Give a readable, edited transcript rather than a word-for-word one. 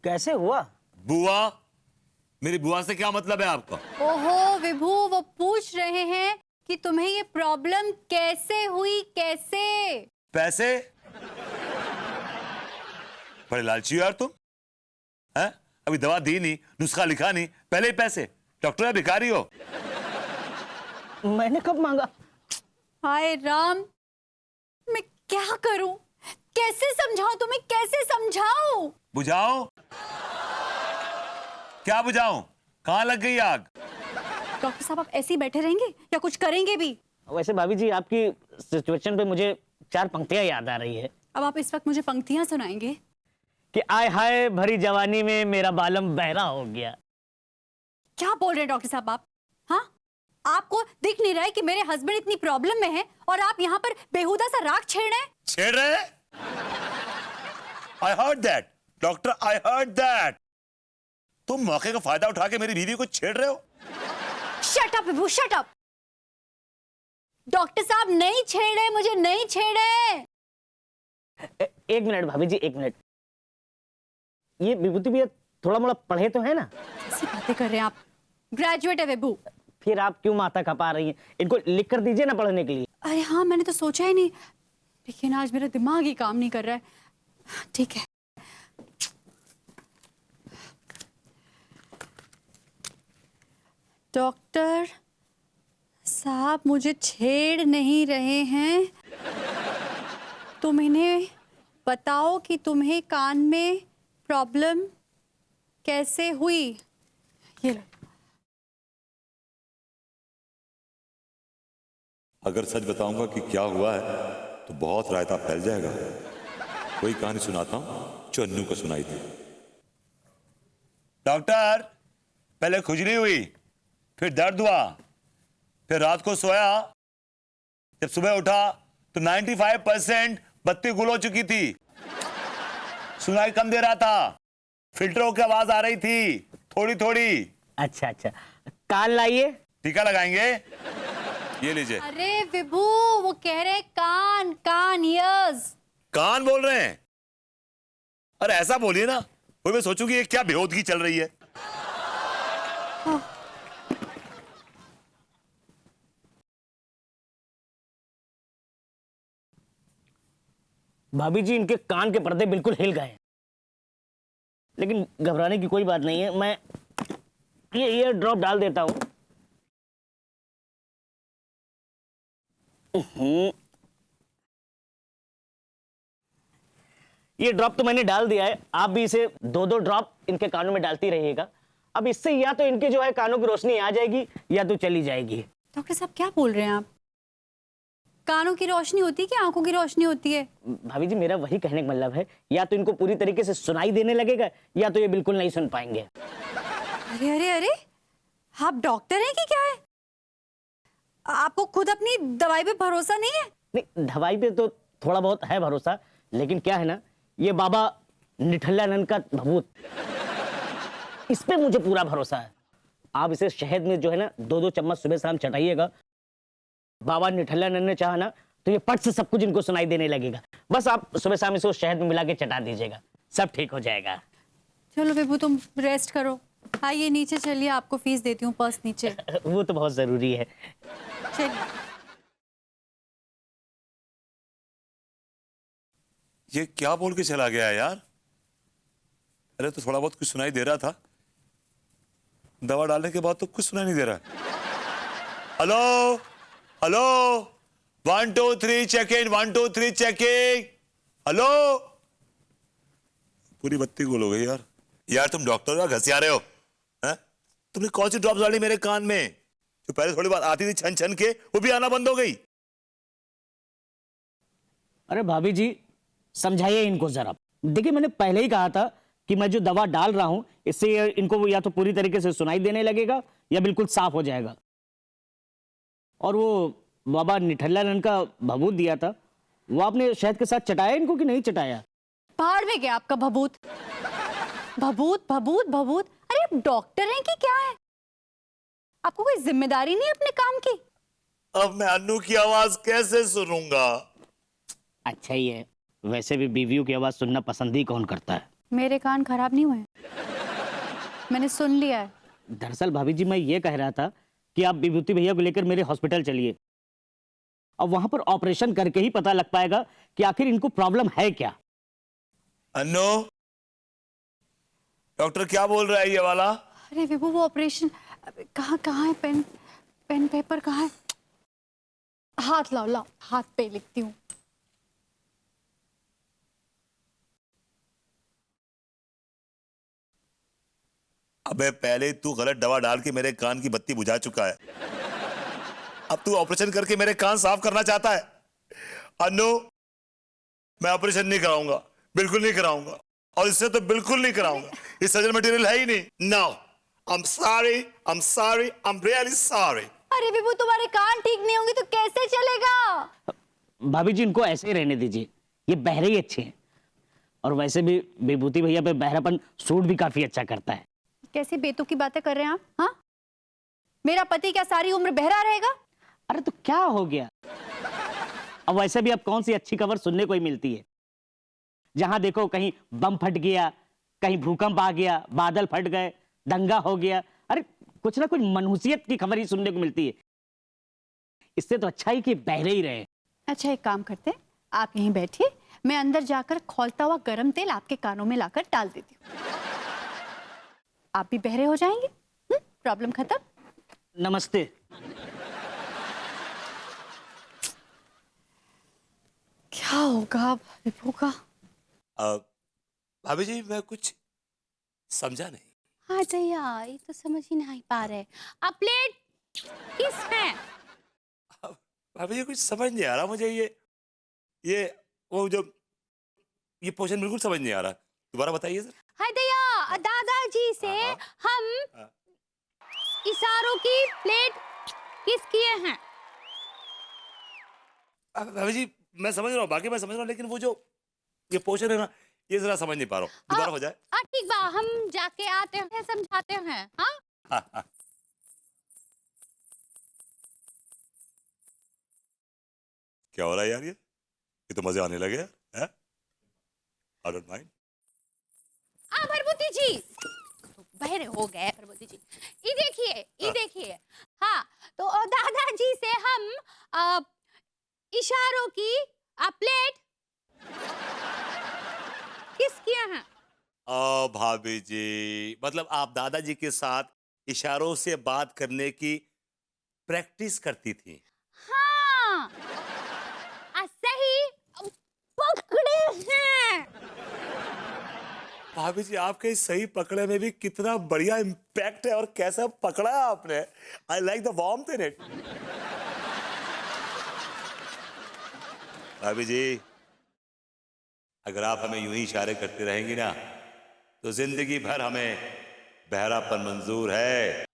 कैसे हुआ? बुआ, मेरी बुआ से क्या मतलब है आपका? ओहो विभू, वो पूछ रहे हैं कि तुम्हें ये प्रॉब्लम कैसे हुई, कैसे? पैसे? बड़े लालची हो यार तुम, हैं? अभी दवा दी नहीं, नुस्खा लिखा नहीं, पहले ही पैसे। डॉक्टर है, भिखारी हो? मैंने कब मांगा? हाय राम, मैं क्या करूं? कैसे समझाऊं तुम्हें, कैसे समझाऊं? बुझाओ? क्या बुझाऊं? कहां लग गई आग? डॉक्टर साहब, आप ऐसे ही बैठे रहेंगे या कुछ करेंगे भी? वैसे भाभी जी, आपकी सिचुएशन पे मुझे 4 पंक्तियां याद आ रही है अब आप इस वक्त मुझे पंक्तियां सुनाएंगे? कि आय हाय भरी जवानी में मेरा बालम बहरा हो गया। क्या बोल रहे हैं डॉक्टर साहब आप? हाँ, आपको दिख नहीं रहा है कि मेरे हस्बैंड इतनी प्रॉब्लम में है और आप यहाँ पर बेहुदा सा राग छेड़ रहे हैं? छेड़ रहे? I heard that, doctor, I heard that. तुम मौके का फायदा उठा के मेरी बीवी को छेड़ रहे हो? शट अप विभू, शट अप। डॉक्टर साहब नहीं छेड़े, मुझे नहीं छेड़े। एक मिनट भाभी जी, एक मिनट। ये विभूति भैया थोड़ा मोड़ा पढ़े तो है ना? कैसी बातें कर रहे हैं आप? ग्रेजुएट है विभू। फिर आप क्यों माथा खपा रही हैं? इनको लिख कर दीजिए ना पढ़ने के लिए। अरे हाँ, मैंने तो सोचा ही नहीं, लेकिन आज मेरा दिमाग ही काम नहीं कर रहा है। ठीक है, डॉक्टर साहब मुझे छेड़ नहीं रहे हैं, तुम इन्हें बताओ कि तुम्हें कान में प्रॉब्लम कैसे हुई। ये लो। अगर सच बताऊंगा कि क्या हुआ है तो बहुत रायता फैल जाएगा। वही कहानी सुनाता हूं जो अन्नू को सुनाई थी। डॉक्टर, पहले खुजली हुई, फिर दर्द हुआ, फिर रात को सोया, जब सुबह उठा तो 95% बत्ती गुल हो चुकी थी, सुनाई कम दे रहा था, फिल्टरों की आवाज आ रही थी थोड़ी थोड़ी। अच्छा अच्छा, कान लाइए। टीका लगाएंगे? ये लीजिए। अरे विभू, वो कह रहे कान, कान, ईयर्स। कान बोल रहे हैं? अरे ऐसा बोलिए ना, वो मैं सोचूंगी ये क्या बेहोदगी चल रही है। भाभी जी, इनके कान के पर्दे बिल्कुल हिल गए, लेकिन घबराने की कोई बात नहीं है। मैं ये ईयर ड्रॉप डाल देता हूं। ये ड्रॉप तो मैंने डाल दिया है, आप भी इसे 2-2 ड्रॉप इनके कानों में डालती रहिएगा। अब इससे या तो इनके जो है कानों की रोशनी आ जाएगी या तो चली जाएगी। डॉक्टर साहब क्या बोल रहे हैं आप? कानों की रोशनी होती है कि आंखों की रोशनी होती है? भाभी जी, मेरा वही कहने का मतलब है, या तो इनको पूरी तरीके से सुनाई देने लगेगा या तो ये बिल्कुल नहीं सुन पाएंगे। अरे अरे अरे, आप डॉक्टर हैं कि क्या है? आपको खुद अपनी दवाई पे भरोसा नहीं है? नहीं, दवाई पे तो थोड़ा बहुत है भरोसा, लेकिन क्या है ना, ये बाबा निठल्लानंद का भभूत, इस पे मुझे पूरा भरोसा है। आप इसे शहद में जो है ना 2-2 चम्मच सुबह शाम चटाइएगा। बाबा निठल्लानंद ने चाहा ना तो ये पट से सब कुछ इनको सुनाई देने लगेगा। बस आप सुबह शाम इसे शहद में मिला के चटा दीजिएगा, सब ठीक हो जाएगा। चलो बेबू, तुम रेस्ट करो। आइए नीचे चलिए, आपको फीस देती हूँ, पर्स नीचे। वो तो बहुत जरूरी है। चलिए। ये क्या बोल के चला गया यार? अरे तो थोड़ा बहुत कुछ सुनाई दे रहा था, दवा डालने के बाद तो कुछ सुनाई नहीं दे रहा। Hello hello, 1 2 3 checking, 1 2 3 checking. Hello, पूरी बत्ती गुल हो गई यार। यार तुम डॉक्टर हो, घसिया रहे हो? हैं? तुमने कौन सी ड्रॉप डाली मेरे कान में? जो पहले थोड़ी बात आती थी छन छन के, वो भी आना बंद हो गई। अरे भाभी जी, समझाइए इनको जरा। देखिए, मैंने पहले ही कहा था कि मैं जो दवा डाल रहा हूं इससे इनको या तो पूरी तरीके से सुनाई देने लगेगा या बिल्कुल साफ हो जाएगा। और वो बाबा निठल्लानंद का भभूत दिया था, वो आपने शहद के साथ चटाया इनको कि नहीं चटाया? बाहर में गया आपका भभूत। भभूत भभूत भभूत, अरे आप डॉक्टर हैं कि क्या है? आपको कोई जिम्मेदारी नहीं है अपने काम की? अब मैं अन्नू की आवाज कैसे सुनूंगा? अच्छा ही है, वैसे भी बीवियों की आवाज सुनना पसंद ही कौन करता है। मेरे कान खराब नहीं हुए? मैंने सुन लिया है। दरअसल भाभी जी, मैं ये कह रहा था कि आप विभूति भैया को लेकर मेरे हॉस्पिटल चलिए। अब वहां पर ऑपरेशन करके ही पता लग पाएगा कि आखिर इनको प्रॉब्लम है क्या। अन्नो, डॉक्टर क्या बोल रहा है ये वाला? अरे विभू, वो ऑपरेशन कहाँ कहाँ है? पेन पेन पेपर कहाँ है? हाथ लाओ, लाओ, हाथ पे लिखती हूँ। अबे पहले तू गलत दवा डाल के मेरे कान की बत्ती बुझा चुका है, अब तू ऑपरेशन करके मेरे कान साफ करना चाहता है। अन्नू, मैं ऑपरेशन नहीं कराऊंगा, बिल्कुल नहीं कराऊंगा, और इससे तो बिल्कुल नहीं कराऊंगा। ये सर्जन मटेरियल है ही नहीं। No, I am sorry, I am sorry, I am really sorry. अरे विभू, तुम्हारे कान ठीक नहीं होंगे तो कैसे चलेगा? भाभी जी, इनको ऐसे ही रहने दीजिए, ये बहरे ही अच्छे हैं। और वैसे भी विभूति भैया पे बहरापन सूट भी काफी अच्छा करता है। कैसी बेतुकी बातें कर रहे हैं आप? हाँ, मेरा पति क्या सारी उम्र बहरा रहेगा? अरे तो क्या हो गया? अब वैसे भी अब कौन सी अच्छी खबर सुनने को ही मिलती है। जहां देखो कहीं बम फट गया, कहीं भूकंप आ गया, बादल फट गए, दंगा हो गया। अरे कुछ ना कुछ मनहूसियत की खबर ही सुनने को मिलती है। इससे तो अच्छा ही कि बहरे ही रहे। अच्छा, एक काम करते हैं, आप यहीं बैठिए, मैं अंदर जाकर खौलता हुआ गरम तेल आपके कानों में लाकर डाल देती हूँ। आप भी बहरे हो जाएंगे, प्रॉब्लम खत्म। नमस्ते। क्या होगा विभू का? भाभी जी, मैं कुछ समझा नहीं। हाँ दैया, ये तो समझ ही नहीं पा रहे। अब प्लेट किस है? भाभी जी, कुछ समझ नहीं आ रहा मुझे। ये वो जो ये पोर्शन बिल्कुल समझ नहीं आ रहा, दोबारा बताइए सर। हाँ दैया, दादाजी से हम इशारों की प्लेट किस किए हैं? भाभी जी, मैं समझ रहा हूँ, बाकी मैं समझ रहा हूँ, लेकिन वो जो ये पोर्शन है ना, ये जरा समझ नहीं पा रहा हूँ। दोबारा हो जाए। ठीक बा, हम जाके आते हैं, समझाते हैं। हाँ, क्या हो रहा है यार? ये तो मजे आने लगे हैं। I don't mind. भरभूति जी, बहरे हो गए भरभूति जी। ये देखिए, ये देखिए। हाँ, तो दादाजी से हम इशारों की प्लेट किस किए हैं? भाभी जी, मतलब आप दादाजी के साथ इशारों से बात करने की प्रैक्टिस करती थी? हाँ, सही पकड़े हैं। भाभी जी, आपके इस सही पकड़े में भी कितना बढ़िया इम्पैक्ट है, और कैसा पकड़ा है आपने। I like the warmth in it. भाभी जी, अगर आप हमें यूं ही इशारे करते रहेंगी ना, तो जिंदगी भर हमें बहरापन मंजूर है।